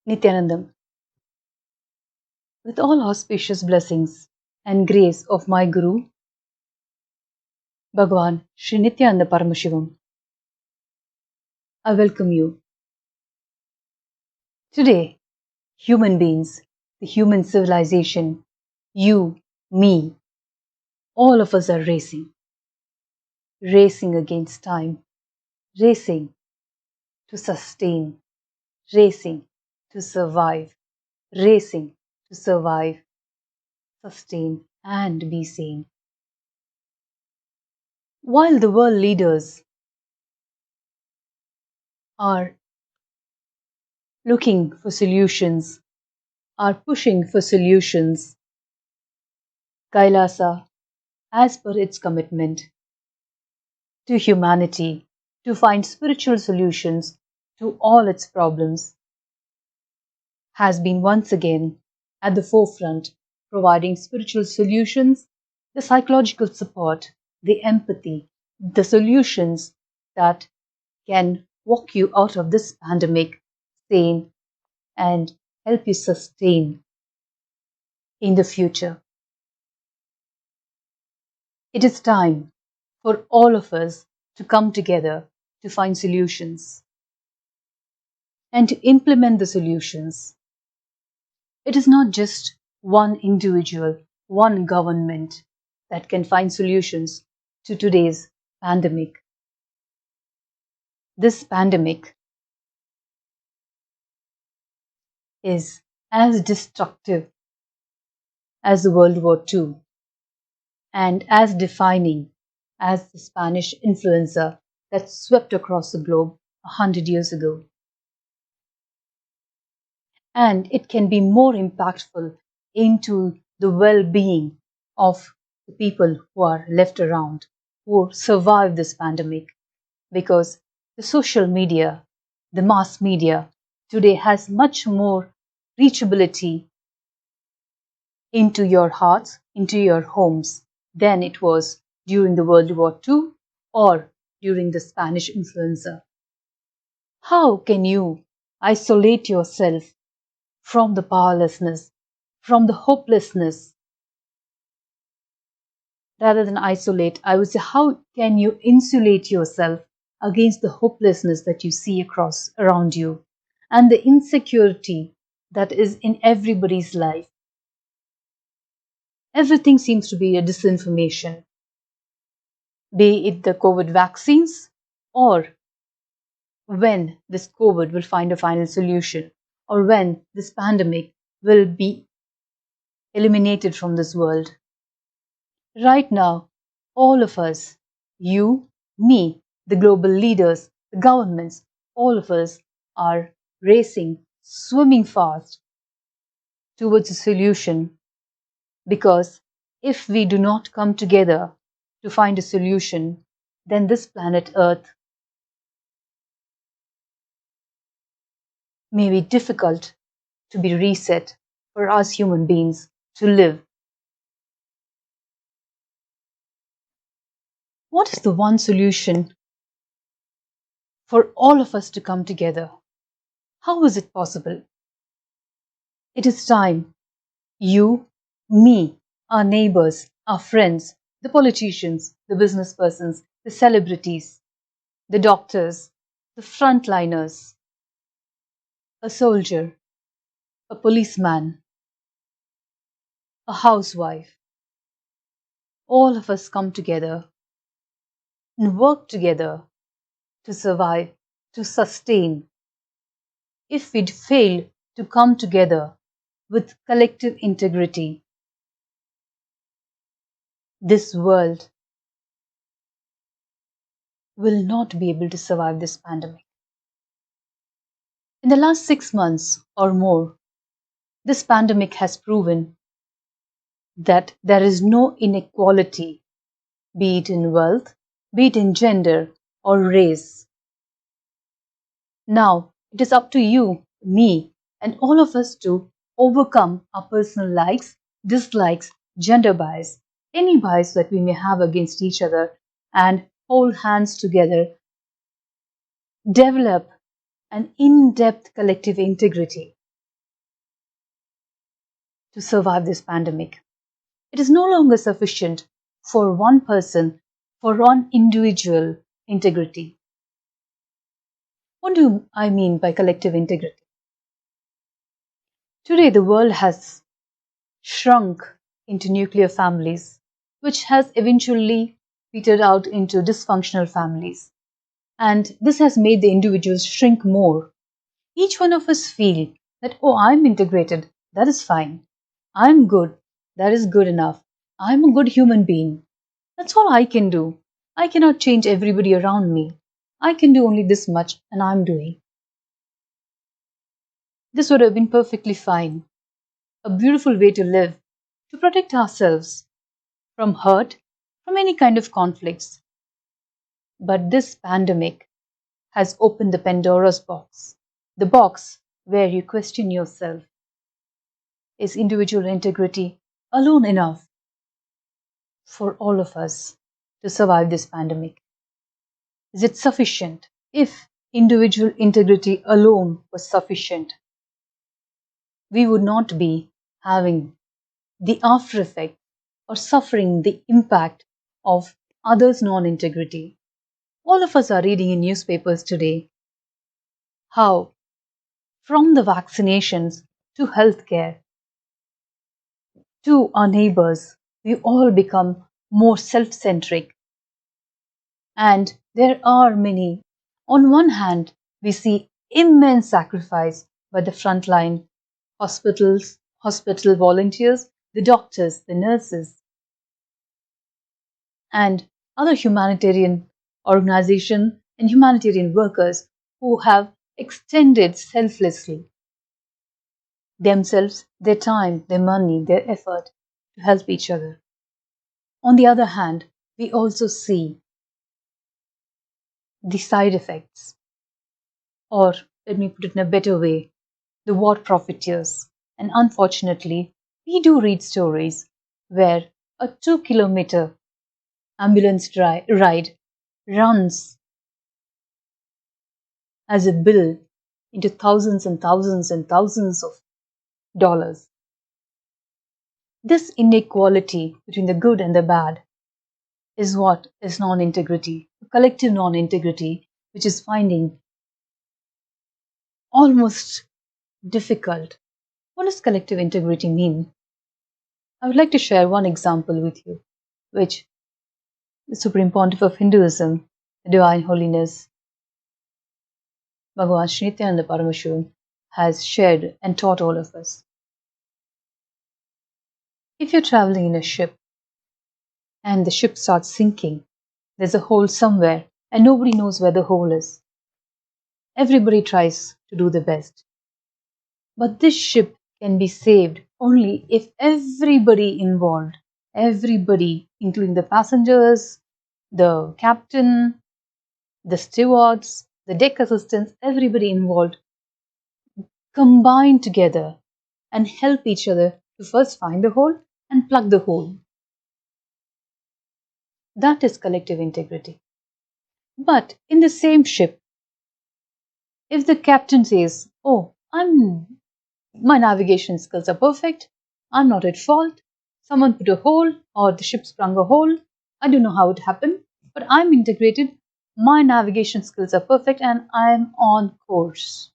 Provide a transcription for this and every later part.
Nithyanandam, with all auspicious blessings and grace of my Guru, Bhagavan Sri Nithyananda Paramashivam, I welcome you. Today, human beings, the human civilization, you, me, all of us are racing against time, racing to sustain, racing to survive, racing to survive, sustain, and be sane. While the world leaders are looking for solutions, are pushing for solutions, Kailasa, as per its commitment to humanity, to find spiritual solutions to all its problems, has been once again at the forefront, providing spiritual solutions, the psychological support, the empathy, the solutions that can walk you out of this pandemic sane and help you sustain in the future. It is time for all of us to come together to find solutions and to implement the solutions. It is not just one individual, one government that can find solutions to today's pandemic. This pandemic is as destructive as the World War II and as defining as the Spanish influenza that swept across the globe 100 years ago. And it can be more impactful into the well-being of the people who are left around, who survive this pandemic, because the social media, the mass media today has much more reachability into your hearts, into your homes, than it was during the World War II or during the Spanish influenza. How can you isolate yourself from the powerlessness, from the hopelessness? Rather than isolate, I would say, how can you insulate yourself against the hopelessness that you see across around you and the insecurity that is in everybody's life? Everything seems to be a disinformation, be it the COVID vaccines or when this COVID will find a final solution or when this pandemic will be eliminated from this world. Right now, all of us, you, me, the global leaders, the governments, all of us are racing, swimming fast towards a solution, because if we do not come together to find a solution, then this planet Earth may be difficult to be reset for us human beings to live. What is the one solution for all of us to come together? How is it possible? It is time you, me, our neighbors, our friends, the politicians, the business persons, the celebrities, the doctors, the frontliners, a soldier, a policeman, a housewife, all of us come together and work together to survive, to sustain. If we fail to come together with collective integrity, this world will not be able to survive this pandemic. In the last 6 months or more, this pandemic has proven that there is no inequality, be it in wealth, be it in gender or race. Now, it is up to you, me, and all of us to overcome our personal likes, dislikes, gender bias, any bias that we may have against each other, and hold hands together, develop an in-depth collective integrity to survive this pandemic. It is no longer sufficient for one person, for one individual integrity. What do I mean by collective integrity? Today, the world has shrunk into nuclear families, which has eventually petered out into dysfunctional families. And this has made the individuals shrink more. Each one of us feel that, oh, I'm integrated, that is fine. I'm good, that is good enough. I'm a good human being. That's all I can do. I cannot change everybody around me. I can do only this much, and I'm doing. This would have been perfectly fine. A beautiful way to live, to protect ourselves from hurt, from any kind of conflicts. But this pandemic has opened the Pandora's box, the box where you question yourself. Is individual integrity alone enough for all of us to survive this pandemic? Is it sufficient? If individual integrity alone was sufficient, we would not be having the after effect or suffering the impact of others' non integrity. All of us are reading in newspapers today how, from the vaccinations to healthcare to our neighbors, we all become more self centric. And there are many. On one hand, we see immense sacrifice by the frontline hospitals, hospital volunteers, the doctors, the nurses, and other humanitarian organizations and humanitarian workers who have extended selflessly themselves, their time, their money, their effort to help each other. On the other hand, we also see the side effects, or let me put it in a better way, the war profiteers. And unfortunately, we do read stories where a 2 kilometer ambulance ride runs as a bill into thousands and thousands and thousands of dollars. This inequality between the good and the bad is what is non integrity, collective non integrity, which is finding almost difficult. What does collective integrity mean? I would like to share one example with you, which the Supreme Pontiff of Hinduism, the Divine Holiness, Bhagavan Sri Nithyananda Paramashivan, has shared and taught all of us. If you're traveling in a ship and the ship starts sinking, there's a hole somewhere and nobody knows where the hole is. Everybody tries to do the best. But this ship can be saved only if everybody involved, everybody, including the passengers, the captain, the stewards, the deck assistants, everybody involved, combine together and help each other to first find the hole and plug the hole. That is collective integrity. But in the same ship, if the captain says, oh, my navigation skills are perfect, I'm not at fault, someone put a hole or the ship sprung a hole, I don't know how it happened, but I'm integrated, my navigation skills are perfect and I'm on course.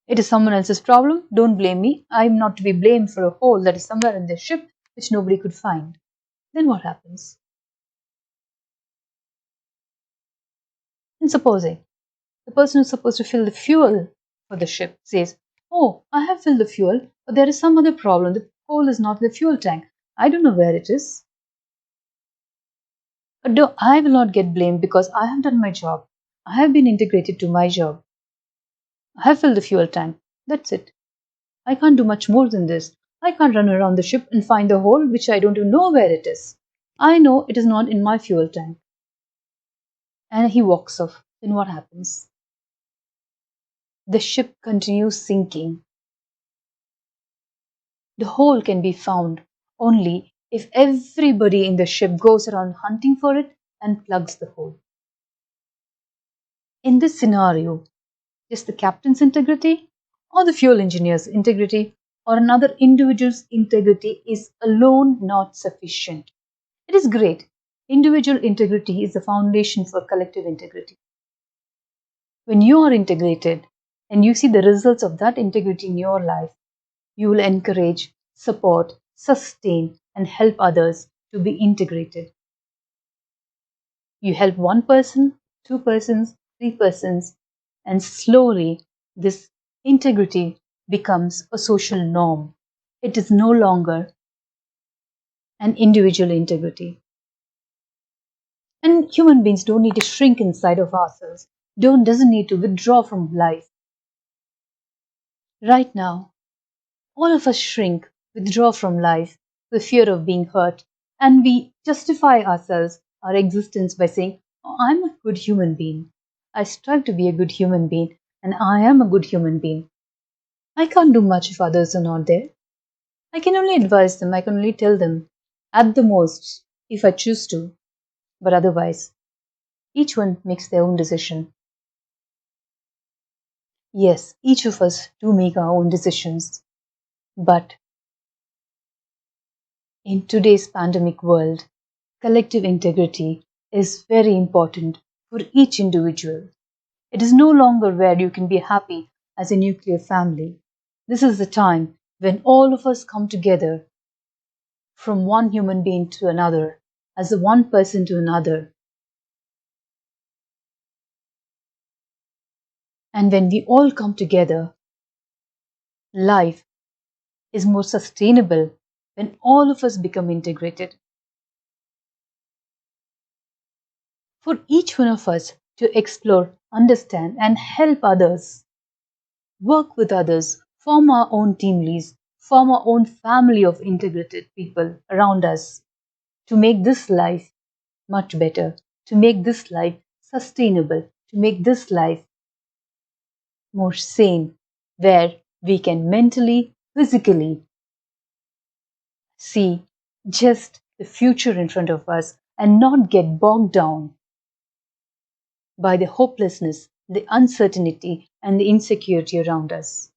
It is someone else's problem, don't blame me, I'm not to be blamed for a hole that is somewhere in the ship which nobody could find. Then what happens? And supposing the person who's supposed to fill the fuel for the ship says, oh, I have filled the fuel, but there is some other problem. The hole is not in the fuel tank. I don't know where it is. But no, I will not get blamed because I have done my job. I have been integrated to my job. I have filled the fuel tank. That's it. I can't do much more than this. I can't run around the ship and find the hole which I don't even know where it is. I know it is not in my fuel tank. And he walks off. Then what happens? The ship continues sinking. The hole can be found only if everybody in the ship goes around hunting for it and plugs the hole. In this scenario, just the captain's integrity or the fuel engineer's integrity or another individual's integrity is alone not sufficient. It is great. Individual integrity is the foundation for collective integrity. When you are integrated and you see the results of that integrity in your life, you will encourage, support, sustain, and help others to be integrated. You help one person, two persons, three persons, and slowly this integrity becomes a social norm. It is no longer an individual integrity. And human beings don't need to shrink inside of ourselves, doesn't need to withdraw from life. Right now, all of us shrink, withdraw from life, the fear of being hurt, and we justify ourselves, our existence by saying, oh, I'm a good human being. I strive to be a good human being, and I am a good human being. I can't do much if others are not there. I can only advise them, I can only tell them, at the most, if I choose to, but otherwise, each one makes their own decision. Yes, each of us do make our own decisions, but in today's pandemic world, collective integrity is very important for each individual. It is no longer where you can be happy as a nuclear family. This is the time when all of us come together from one human being to another, as a one person to another. And when we all come together, life is more sustainable when all of us become integrated. For each one of us to explore, understand, and help others, work with others, form our own team leads, form our own family of integrated people around us to make this life much better, to make this life sustainable, to make this life more sane, where we can mentally, physically see just the future in front of us and not get bogged down by the hopelessness, the uncertainty, and the insecurity around us.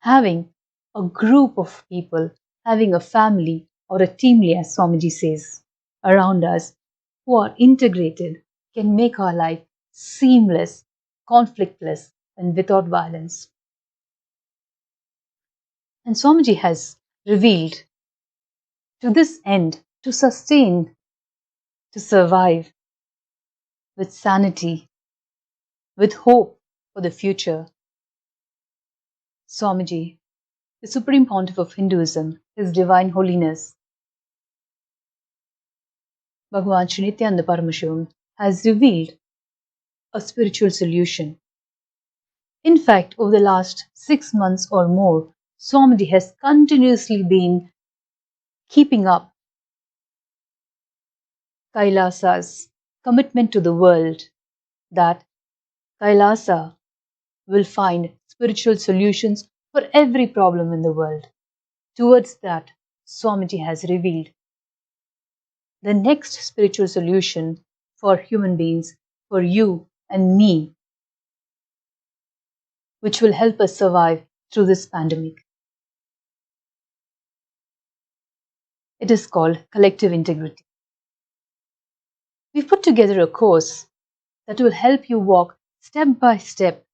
Having a group of people, having a family or a team, as Swamiji says, around us who are integrated can make our life seamless, conflictless, and without violence. And Swamiji has revealed to this end, to sustain, to survive with sanity, with hope for the future, Swamiji, the Supreme Pontiff of Hinduism, His Divine Holiness, Bhagavan Sri Nithyananda Paramashivam, has revealed a spiritual solution. In fact, over the last 6 months or more, Swamiji has continuously been keeping up Kailasa's commitment to the world that Kailasa will find spiritual solutions for every problem in the world. Towards that, Swamiji has revealed the next spiritual solution for human beings, for you and me, which will help us survive through this pandemic. It is called collective integrity. We've put together a course that will help you walk step by step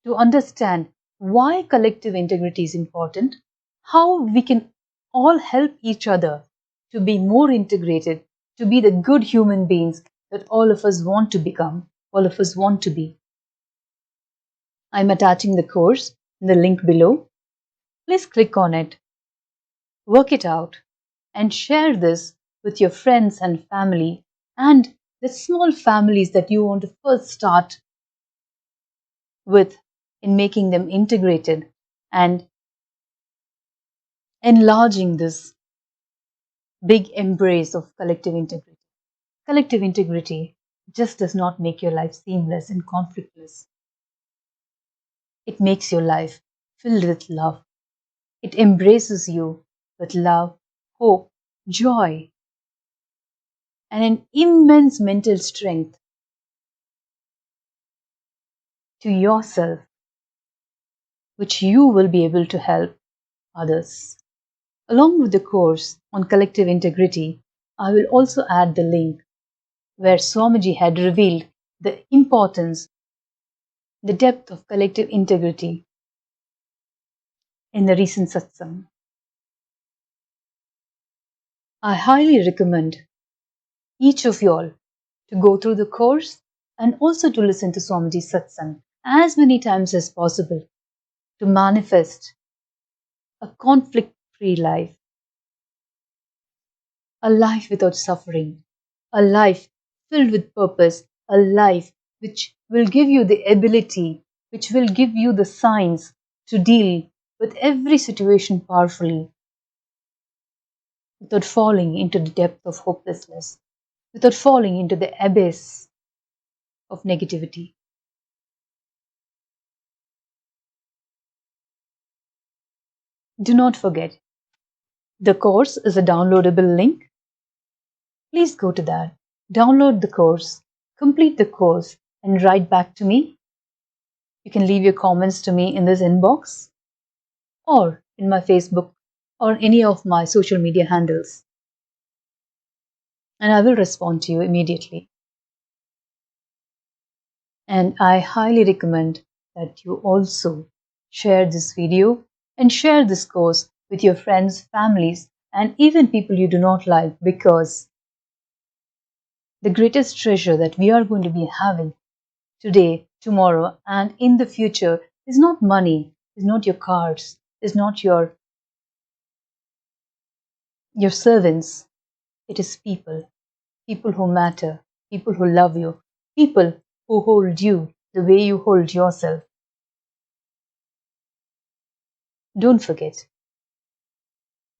to understand why collective integrity is important, how we can all help each other to be more integrated, to be the good human beings that all of us want to become, all of us want to be. I'm attaching the course in the link below. Please click on it, work it out, and share this with your friends and family and the small families that you want to first start with in making them integrated and enlarging this big embrace of collective integrity. Collective integrity just does not make your life seamless and conflictless. It makes your life filled with love. It embraces you with love, hope, joy, and an immense mental strength to yourself which you will be able to help others. Along with the course on collective integrity, I will also add the link where Swamiji had revealed the importance, the depth of collective integrity in the recent satsang. I highly recommend each of you all to go through the course and also to listen to Swamiji's satsang as many times as possible to manifest a conflict-free life, a life without suffering, a life filled with purpose, a life which will give you the ability, which will give you the signs to deal with every situation powerfully, without falling into the depth of hopelessness, without falling into the abyss of negativity. Do not forget, the course is a downloadable link. Please go to that, download the course, complete the course, and write back to me. You can leave your comments to me in this inbox or in my Facebook or any of my social media handles, and I will respond to you immediately. And I highly recommend that you also share this video and share this course with your friends, families, and even people you do not like, because the greatest treasure that we are going to be having today, tomorrow, and in the future is not money, is not your cars, is not your servants. It is people, people who matter, people who love you, people who hold you the way you hold yourself. Don't forget,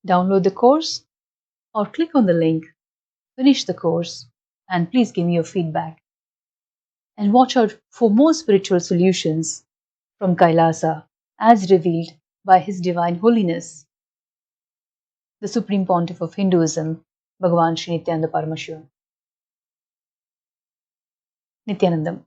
download the course or click on the link, finish the course, and please give me your feedback. And watch out for more spiritual solutions from Kailasa as revealed by His Divine Holiness, the Supreme Pontiff of Hinduism, Bhagavan Sri Nithyananda Paramashiva. Nithyanandam.